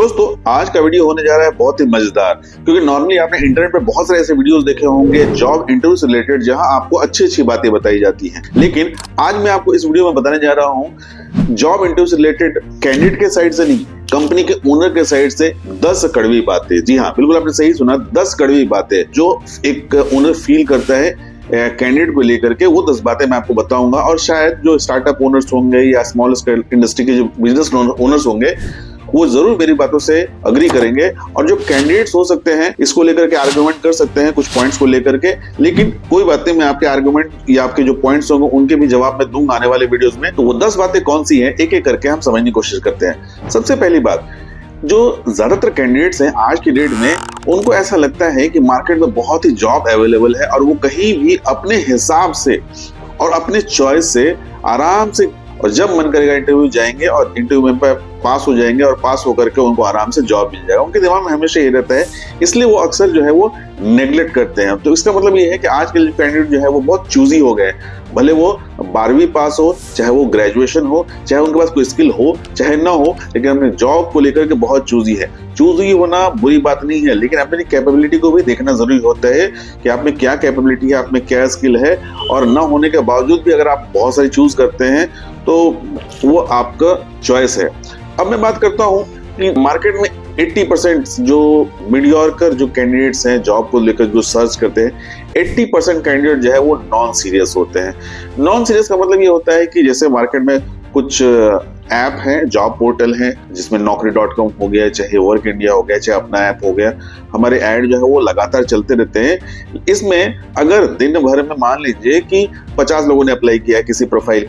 दोस्तों आज का वीडियो होने जा रहा है बहुत ही मजेदार, क्योंकि नॉर्मली आपने इंटरनेट पे बहुत सारे ऐसे वीडियोस देखे होंगे जॉब इंटरव्यू से रिलेटेड, जहां आपको अच्छी अच्छी बातें बताई जाती हैं। लेकिन आज मैं आपको इस वीडियो में बताने जा रहा हूं जॉब इंटरव्यू से रिलेटेड कैंडिडेट के साइड से नहीं, कंपनी के ओनर के साइड से 10 कड़वी बातें। जी हाँ, बिल्कुल आपने सही सुना, 10 कड़वी बातें जो एक ओनर फील करता है कैंडिडेट को लेकर के। वो 10 बातें मैं आपको बताऊंगा, और शायद जो स्टार्टअप ओनर्स होंगे या स्मॉल स्केल इंडस्ट्री के जो बिजनेस ओनर्स होंगे वो जरूर मेरी बातों से अग्री करेंगे, और जो कैंडिडेट्स हो सकते हैं इसको लेकर के आर्गुमेंट कर सकते हैं कुछ पॉइंट्स को लेकर के। लेकिन कोई बातें मैं आपके आर्गुमेंट या आपके जो पॉइंट्स होंगे उनके भी जवाब मैं दूंगा आने वाले वीडियोस में। तो वो 10 बातें कौन सी हैं एक एक करके हम समझने की कोशिश करते हैं। सबसे पहली बात, जो ज्यादातर कैंडिडेट्स हैं आज की डेट में, उनको ऐसा लगता है कि मार्केट में बहुत ही जॉब अवेलेबल है और वो कहीं भी अपने हिसाब से और अपने चॉइस से आराम से और जब मन करेगा इंटरव्यू जाएंगे और इंटरव्यू में पास हो जाएंगे, और पास होकर के उनको आराम से जॉब मिल जाएगा। उनके दिमाग में हमेशा ये रहता है, इसलिए वो अक्सर जो है वो नेग्लेक्ट करते हैं। तो इसका मतलब ये है कि आज के कैंडिडेट जो है वो बहुत चूजी हो गए, भले वो 12वीं पास हो, चाहे वो ग्रेजुएशन हो, चाहे उनके पास कोई स्किल हो चाहे ना हो, लेकिन अपने जॉब को लेकर के बहुत चूजी है। चूजी होना बुरी बात नहीं है, लेकिन अपनी कैपेबिलिटी को भी देखना जरूरी होता है कि आप में क्या कैपेबिलिटी है, आप में क्या स्किल है। और ना होने के बावजूद भी अगर आप बहुत सारी चूज करते हैं तो वो आपका चॉइस है। अब मैं बात करता हूं कि मार्केट में 80% जो मीडियोकर जो कैंडिडेट्स हैं जॉब को लेकर जो सर्च करते हैं, 80% कैंडिडेट जो है वो नॉन सीरियस होते हैं। नॉन सीरियस का मतलब ये होता है कि जैसे मार्केट में कुछ ऐप हैं, जॉब पोर्टल हैं, जिसमें naukri.com हो गया, चाहे वर्क इंडिया हो गया, चाहे अपना ऐप हो गया, हमारे ऐड जो है वो लगातार चलते रहते हैं। इसमें अगर दिन भर में मान लीजिए कि 50 लोगों ने अप्लाई किया किसी प्रोफाइल,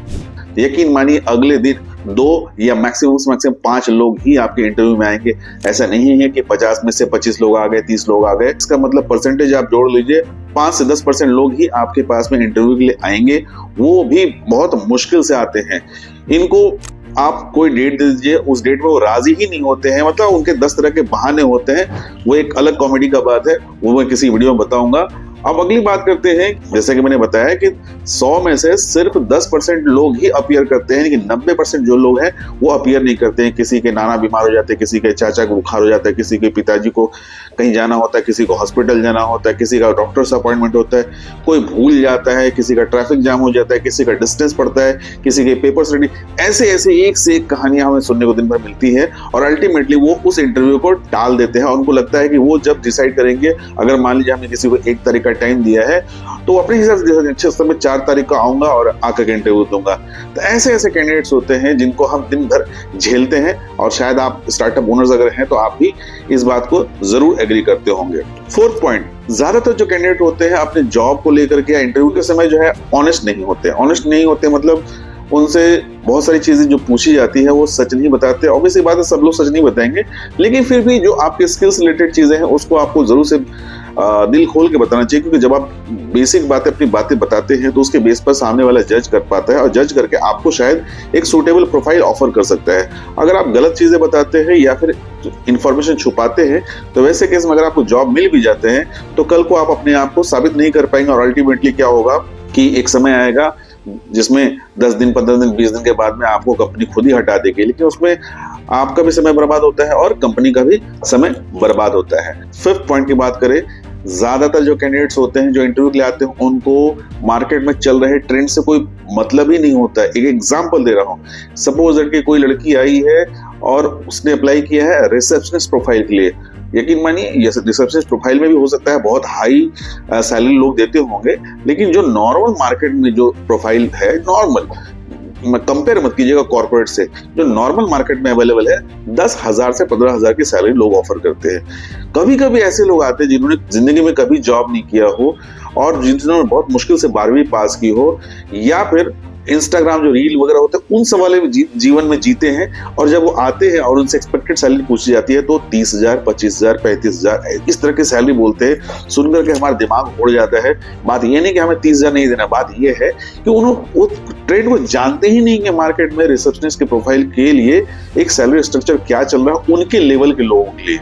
यकीन मानिए अगले दिन 2 या मैक्सिमम 5 लोग ही आपके इंटरव्यू में आएंगे। ऐसा नहीं है कि 50 में से 25 लोग आ गए, 30 लोग आ गए। इसका मतलब परसेंटेज आप जोड़ लीजिए, 5 से 10% लोग ही आपके पास में इंटरव्यू के लिए आएंगे, वो भी बहुत मुश्किल से आते हैं। इनको आप कोई डेट दे दीजिए, उस डेट में वो राजी ही नहीं होते हैं, मतलब उनके 10 तरह के बहाने होते हैं। वो एक अलग कॉमेडी का बात है, वो मैं किसी वीडियो में बताऊंगा। अब अगली बात करते हैं, जैसे कि मैंने बताया कि 100 में से सिर्फ 10% लोग ही अपीयर करते हैं, लेकिन 90% जो लोग हैं वो अपीयर नहीं करते हैं। किसी के नाना बीमार हो जाते हैं, किसी के चाचा को बुखार हो जाता है, किसी के पिताजी को कहीं जाना होता है, किसी को हॉस्पिटल जाना होता है, किसी का डॉक्टर से अपॉइंटमेंट होता है, कोई भूल जाता है, किसी का ट्रैफिक जाम हो जाता है, किसी का डिस्टेंस पड़ता है, किसी के पेपर्स रेडी। ऐसे ऐसे एक से एक कहानियां हमें सुनने को दिन भर मिलती है, और अल्टीमेटली वो उस इंटरव्यू को टाल देते हैं। और उनको लगता है कि वो जब डिसाइड करेंगे, अगर मान लीजिए हमने किसी को 1 तारीख का टाइम दिया है, तो अपने हिसाब से अच्छे समय 4 तारीख को आऊंगा और आकर के इंटरव्यू दूंगा। तो ऐसे ऐसे कैंडिडेट्स होते हैं जिनको हम दिन भर झेलते हैं, और शायद आप स्टार्टअप ओनर्स अगर हैं तो आप भी इस बात को जरूर एग्री करते होंगे। 4th पॉइंट, ज्यादातर जो कैंडिडेट होते हैं अपने जॉब को लेकर के इंटरव्यू के समय जो है ऑनेस्ट नहीं होते। ऑनेस्ट नहीं होते मतलब उनसे बहुत सारी चीजें जो पूछी जाती है वो सच नहीं बताते। ऑब्वियसली बात है, सब लोग सच नहीं बताएंगे, लेकिन फिर भी जो आपके स्किल्स रिलेटेड चीजें हैं उसको आपको जरूर से दिल खोल के बताना चाहिए, क्योंकि जब आप बेसिक बातें अपनी बातें बताते हैं तो उसके बेस पर सामने वाला जज कर पाता है, और जज करके आपको शायद एक सूटेबल प्रोफाइल ऑफर कर सकता है। अगर आप गलत चीजें बताते हैं या फिर इंफॉर्मेशन छुपाते हैं, तो वैसे केस में अगर आपको जॉब मिल भी जाते हैं तो कल को आप अपने आप को साबित नहीं कर पाएंगे, और अल्टीमेटली क्या होगा कि एक समय आएगा जिसमें 10 दिन, 15 दिन, 20 दिन के बाद में आपको कंपनी खुद ही हटा देगी, लेकिन उसमें आपका भी समय बर्बाद होता है और कंपनी का भी समय बर्बाद होता है। 5th पॉइंट की बात करें, ज्यादातर जो कैंडिडेट्स होते हैं जो इंटरव्यू के लिए आते हैं, उनको मार्केट में चल रहे ट्रेंड से कोई मतलब ही नहीं होता है। एक एग्जांपल दे रहा हूँ, सपोज दैट कि कोई लड़की आई है और उसने अप्लाई किया है रिसेप्शनिस्ट प्रोफाइल के लिए। यकीन मानिए रिसेप्शनिस्ट प्रोफाइल में भी हो सकता है बहुत हाई सैलरी लोग देते होंगे, लेकिन जो नॉर्मल मार्केट में जो प्रोफाइल है, नॉर्मल कंपेयर मत कीजिएगा कॉर्पोरेट से, जो नॉर्मल मार्केट में अवेलेबल है, 10,000 से 15,000 की सैलरी लोग ऑफर करते हैं। कभी कभी ऐसे लोग आते हैं जिन्होंने जिंदगी में कभी जॉब नहीं किया हो, और जिन्होंने बहुत मुश्किल से 12वीं पास की हो, या फिर इंस्टाग्राम जो रील वगैरह होते हैं उन सब वाले जीवन में जीते हैं, और जब वो आते हैं और उनसे एक्सपेक्टेड सैलरी पूछी जाती है तो 30,000, 25,000, 35,000 इस तरह की सैलरी बोलते हैं। सुनकर के हमारा दिमाग उड़ जाता है। बात ये नहीं कि हमें 30,000 नहीं देना, बात ये है कि उन्होंने वो ट्रेंड को जानते ही नहीं कि मार्केट में रिसेप्शनिस्ट के प्रोफाइल के लिए एक सैलरी स्ट्रक्चर क्या चल रहा है उनके लेवल के लोगों के लिए।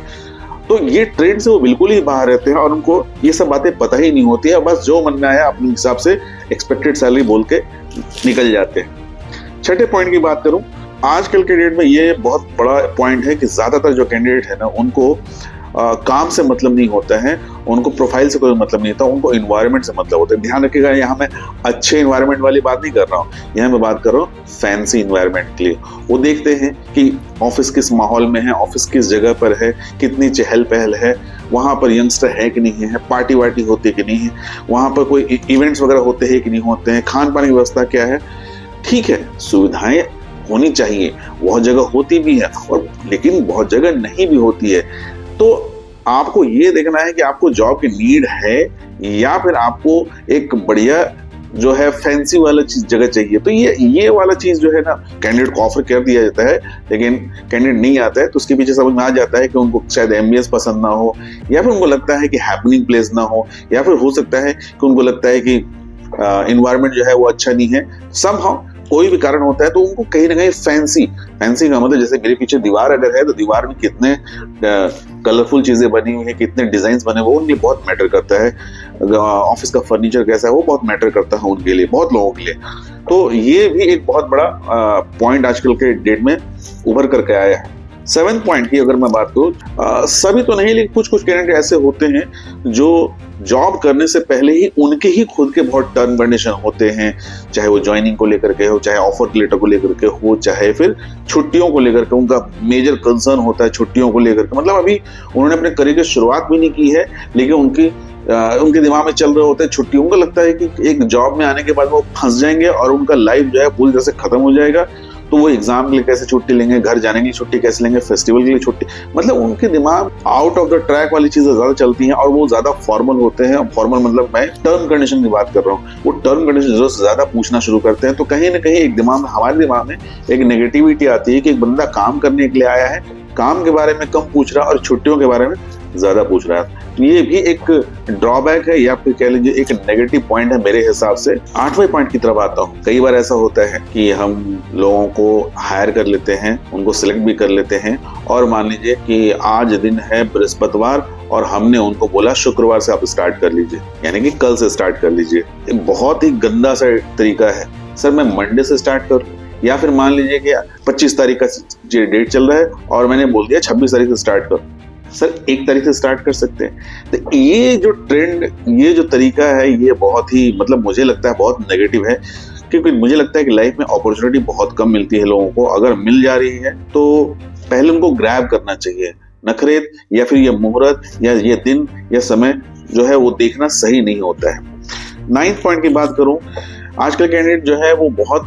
तो ये ट्रेंड से वो बिल्कुल ही बाहर रहते हैं, और उनको ये सब बातें पता ही नहीं होती है। बस जो मन में आया अपने हिसाब से एक्सपेक्टेड सैलरी बोल के निकल जाते हैं। 6ठे पॉइंट की बात करूं, आजकल के डेट में ये बहुत बड़ा पॉइंट है कि ज्यादातर जो कैंडिडेट है ना, उनको काम से मतलब नहीं होता है, उनको प्रोफाइल से कोई मतलब नहीं होता, उनको इन्वायरमेंट से मतलब होता है। ध्यान रखिएगा, यहाँ मैं अच्छे इन्वायरमेंट वाली बात नहीं कर रहा हूँ, यहाँ मैं बात कर रहा हूँ फैंसी इन्वायरमेंट के लिए। वो देखते हैं कि ऑफिस किस माहौल में है, ऑफिस किस जगह पर है, कितनी चहल पहल है, वहां पर यंगस्टर है कि नहीं है, पार्टी वार्टी होती है कि नहीं है, वहां पर कोई इवेंट्स वगैरह होते हैं कि नहीं होते हैं, खान पान की व्यवस्था क्या है। ठीक है, सुविधाएं होनी चाहिए, बहुत जगह होती भी है, और लेकिन बहुत जगह नहीं भी होती है। तो आपको ये देखना है कि आपको जॉब की नीड है या फिर आपको एक बढ़िया जो है फैंसी वाला चीज जगह चाहिए। तो ये वाला चीज जो है ना, कैंडिडेट को ऑफर कर दिया जाता है, लेकिन कैंडिडेट नहीं आता है तो उसके पीछे समझ में आ जाता है कि उनको शायद एम्बियंस पसंद ना हो, या फिर उनको लगता है कि हैपनिंग प्लेस ना हो, या फिर हो सकता है कि उनको लगता है कि इन्वायरमेंट जो है वो अच्छा नहीं है। समहाउ कोई भी कारण होता है तो उनको कहीं ना कहीं फैंसी का मतलब, जैसे मेरे पीछे दीवार अगर है तो दीवार में कितने कलरफुल चीजें बनी हुई है, कितने डिजाइन बने, वो उनके लिए बहुत मैटर करता है। ऑफिस का फर्नीचर कैसा है वो बहुत मैटर करता है उनके लिए, बहुत लोगों के लिए। तो ये भी एक बहुत बड़ा पॉइंट आजकल के डेट में उभर करके आया है। 7th पॉइंट की अगर मैं बात करूं, सभी तो नहीं, लेकिन कुछ कुछ कैंडिडेट ऐसे होते हैं जो जॉब करने से पहले ही उनके ही खुद के बहुत टर्म कंडीशन होते हैं, चाहे वो ज्वाइनिंग को लेकर के हो, चाहे ऑफर लेटर को लेकर के हो, चाहे फिर छुट्टियों को लेकर के उनका मेजर कंसर्न होता है, छुट्टियों को लेकर के। मतलब अभी उन्होंने अपने करियर की शुरुआत भी नहीं की है, लेकिन उनके दिमाग में चल रहे होते हैं छुट्टी। उनको लगता है कि एक जॉब में आने के बाद वो फंस जाएंगे और उनका लाइफ जो है पूरी तरह से खत्म हो जाएगा। तो वो एग्जाम के लिए कैसे छुट्टी लेंगे, घर जाने के लिए छुट्टी कैसे लेंगे, फेस्टिवल के लिए छुट्टी, मतलब उनके दिमाग आउट ऑफ द ट्रैक वाली चीजें ज्यादा चलती हैं और वो ज्यादा फॉर्मल होते हैं। फॉर्मल मतलब मैं टर्म कंडीशन की बात कर रहा हूँ, वो टर्म कंडीशन जरूरत से ज्यादा पूछना शुरू करते हैं। तो कहीं ना कहीं एक दिमाग में, हमारे दिमाग में एक नेगेटिविटी आती है कि एक बंदा काम करने के लिए आया है, काम के बारे में कम पूछ रहा है और छुट्टियों के बारे में ज्यादा पूछ रहा है। तो ये भी एक ड्रॉबैक है, या फिर कह लीजिए एक नेगेटिव पॉइंट है मेरे हिसाब से। 8वें पॉइंट की तरफ आता हूँ। कई बार ऐसा होता है कि हम लोगों को हायर कर लेते हैं, उनको सिलेक्ट भी कर लेते हैं, और मान लीजिए कि आज दिन है बृहस्पतिवार और हमने उनको बोला शुक्रवार से आप स्टार्ट कर लीजिए, यानी कि कल से स्टार्ट कर लीजिए। एक बहुत ही गंदा सा तरीका है। सर मैं मंडे से स्टार्ट करूँ, या फिर मान लीजिए कि 25 तारीख का डेट चल रहा है और मैंने बोल दिया 26 तारीख से स्टार्ट करो। सर 1 तारीख से स्टार्ट कर सकते हैं। तो ये जो ट्रेंड, ये जो तरीका है, ये बहुत ही, मतलब मुझे लगता है बहुत नेगेटिव है, क्योंकि मुझे लगता है कि लाइफ में अपॉर्चुनिटी बहुत कम मिलती है लोगों को। अगर मिल जा रही है तो पहले उनको ग्रैब करना चाहिए। नखरेत या फिर ये मुहूर्त या ये दिन या समय जो है वो देखना सही नहीं होता है। 9th पॉइंट की बात करूं, आजकल कैंडिडेट जो है वो बहुत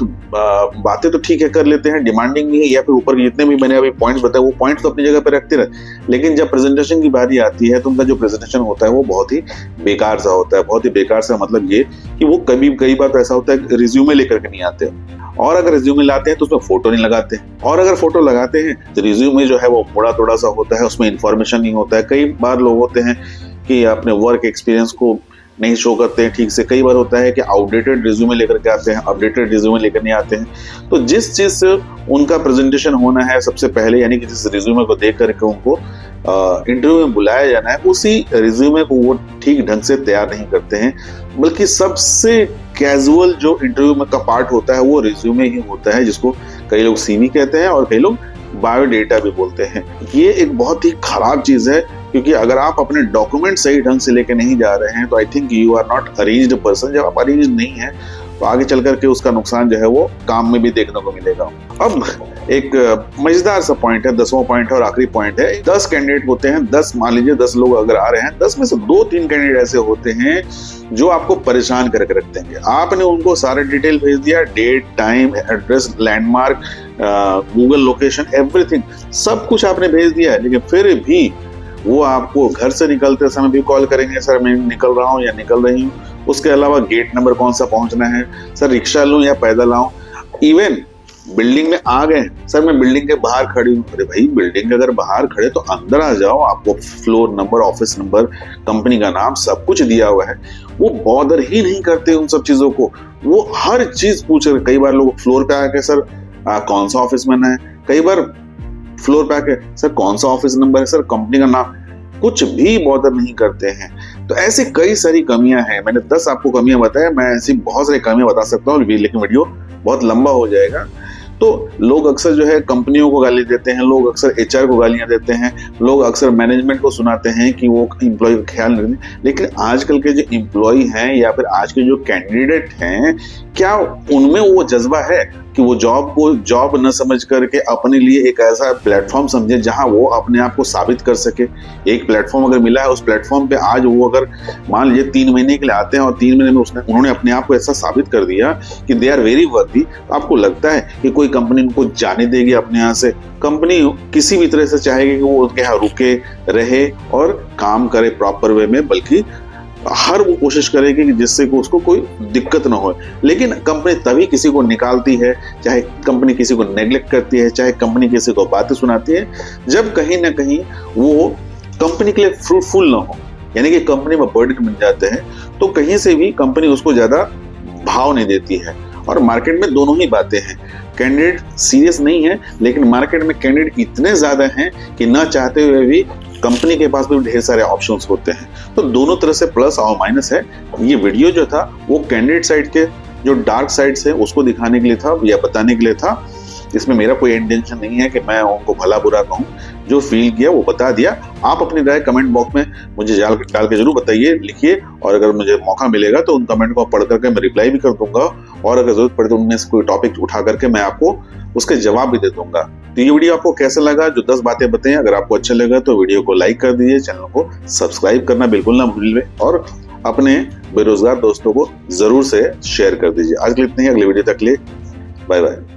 बातें तो ठीक है कर लेते हैं, डिमांडिंग भी है, या फिर ऊपर जितने भी मैंने अभी पॉइंट्स बताए वो पॉइंट्स तो अपनी जगह पर रखते रहे, लेकिन जब प्रेजेंटेशन की बारी आती है तो उनका जो प्रेजेंटेशन होता है वो बहुत ही बेकार सा होता है। बहुत ही बेकार सा मतलब ये कि वो कई बार तो ऐसा होता है रिज्यूमे लेकर के नहीं आते, और अगर रिज्यूमे लाते हैं तो उसमें फोटो नहीं लगाते, और अगर फोटो लगाते हैं तो रिज्यूमे जो है वो थोड़ा सा होता है, उसमें इंफॉर्मेशन नहीं होता है। कई बार लोग होते हैं कि अपने वर्क एक्सपीरियंस को नहीं शो करते हैं ठीक से। कई बार होता है कि आउटडेटेड रिज्यूमे लेकर के आते हैं, अपडेटेड रिज्यूमे लेकर नहीं आते हैं। तो जिस चीज से उनका प्रेजेंटेशन होना है सबसे पहले, यानी कि जिस रिज्यूमे को देख करके उनको इंटरव्यू में बुलाया जाना है, उसी रिज्यूमे को वो ठीक ढंग से तैयार नहीं करते हैं, बल्कि सबसे कैजुअल जो इंटरव्यू में का पार्ट होता है वो रिज्यूमे ही होता है, जिसको कई लोग सीवी कहते हैं और कई लोग बायोडेटा भी बोलते हैं। ये एक बहुत ही खराब चीज है, क्योंकि अगर आप अपने डॉक्यूमेंट सही ढंग से लेके नहीं जा रहे हैं तो I think you are not arranged person. जब आप अरेंज नहीं है तो आगे चल करके उसका नुकसान जो है वो काम में भी देखने को मिलेगा। अब एक मजेदार सा पॉइंट है, 10वां पॉइंट है और आखिरी पॉइंट है। 10 कैंडिडेट होते हैं, 10 मान लीजिए 10 लोग अगर आ रहे हैं, 10 में से 2-3 कैंडिडेट ऐसे होते हैं जो आपको परेशान करके रख देंगे। आपने उनको सारे डिटेल भेज दिया, date, time, address, landmark, Google location, everything, सब कुछ आपने भेज दिया है, लेकिन फिर भी वो आपको घर से निकलते समय भी कॉल करेंगे, सर मैं निकल रहा हूँ या निकल रही हूँ। उसके अलावा गेट नंबर कौन सा पहुंचना है, सर रिक्शा लूं या पैदल आऊं। इवन बिल्डिंग में आ गए, सर मैं बिल्डिंग के बाहर खड़ी हूँ। अरे भाई, बिल्डिंग के अगर बाहर खड़े तो अंदर आ जाओ, आपको floor number, office number, company का नाम सब कुछ दिया हुआ है। वो बॉदर ही नहीं करते उन सब चीजों को, वो हर चीज पूछ रहे। कई बार लोग फ्लोर पे आके सर कौन सा ऑफिस में है, कई बार फ्लोर पे आके सर कौन सा ऑफिस नंबर है, सर कंपनी का नाम, कुछ भी बॉदर नहीं करते हैं। तो ऐसी कई सारी कमियां हैं। मैंने 10 आपको कमियां बताया, मैं ऐसी बहुत सारी कमियां बता सकता हूँ, लेकिन वीडियो बहुत लंबा हो जाएगा। तो लोग अक्सर जो है कंपनियों को गाली देते हैं, लोग अक्सर एचआर को गालियां देते हैं, लोग अक्सर मैनेजमेंट को सुनाते हैं कि वो एम्प्लॉय का ख्याल नहीं रखते। लेकिन आजकल के जो एम्प्लॉय हैं या फिर आज के जो कैंडिडेट हैं, क्या उनमें वो जज्बा है कि वो जॉब को जॉब न समझ करके अपने लिए एक ऐसा प्लेटफॉर्म समझे जहां वो अपने आप को साबित कर सके। एक प्लेटफॉर्म अगर मिला है, उस प्लेटफॉर्म पे आज वो अगर मान लीजिए 3 महीने के लिए आते हैं और 3 महीने में उन्होंने अपने आप को ऐसा साबित कर दिया कि दे आर वेरी वर्दी, तो आपको लगता है कि कोई कंपनी उनको जाने देगी अपने यहाँ से? कंपनी किसी भी तरह से चाहेगी कि वो उनके यहाँ रुके रहे और काम करे प्रॉपर वे में, बल्कि हर वो कोशिश करेगी कि जिससे को उसको कोई दिक्कत ना हो। लेकिन कंपनी तभी किसी को निकालती है, चाहे कंपनी किसी को नेग्लेक्ट करती है, चाहे कंपनी किसी को बातें सुनाती है, जब कहीं ना कहीं वो कंपनी के लिए फ्रूटफुल ना हो, यानी कि कंपनी में बर्डन बन जाते हैं, तो कहीं से भी कंपनी उसको ज्यादा भाव नहीं देती है। और मार्केट में दोनों ही बातें हैं, कैंडिडेट सीरियस नहीं है, लेकिन मार्केट में कैंडिडेट इतने ज्यादा हैं कि ना चाहते हुए भी कंपनी के पास भी ढेर सारे ऑप्शंस होते हैं। तो दोनों तरह से प्लस और माइनस है। ये वीडियो जो था वो कैंडिडेट साइड के जो डार्क साइड्स है उसको दिखाने के लिए था या बताने के लिए था। इसमें मेरा कोई इंटेंशन नहीं है कि मैं उनको भला बुरा कहूँ, जो फील किया वो बता दिया। आप अपनी राय कमेंट बॉक्स में मुझे डाल के जरूर बताइए, लिखिए, और अगर मुझे मौका मिलेगा तो उन कमेंट को पढ़ करके मैं रिप्लाई भी कर दूंगा, और अगर जरूरत पड़े तो उनमें से कोई टॉपिक उठा करके मैं आपको उसके जवाब भी दे दूंगा। तो ये वीडियो आपको कैसा लगा, जो 10 बातें बताएं, अगर आपको अच्छा लगा तो वीडियो को लाइक कर दीजिए, चैनल को सब्सक्राइब करना बिल्कुल ना भूलिए, और अपने बेरोजगार दोस्तों को जरूर से शेयर कर दीजिए। आज के लिए इतना ही, अगले वीडियो तक के लिए बाय बाय।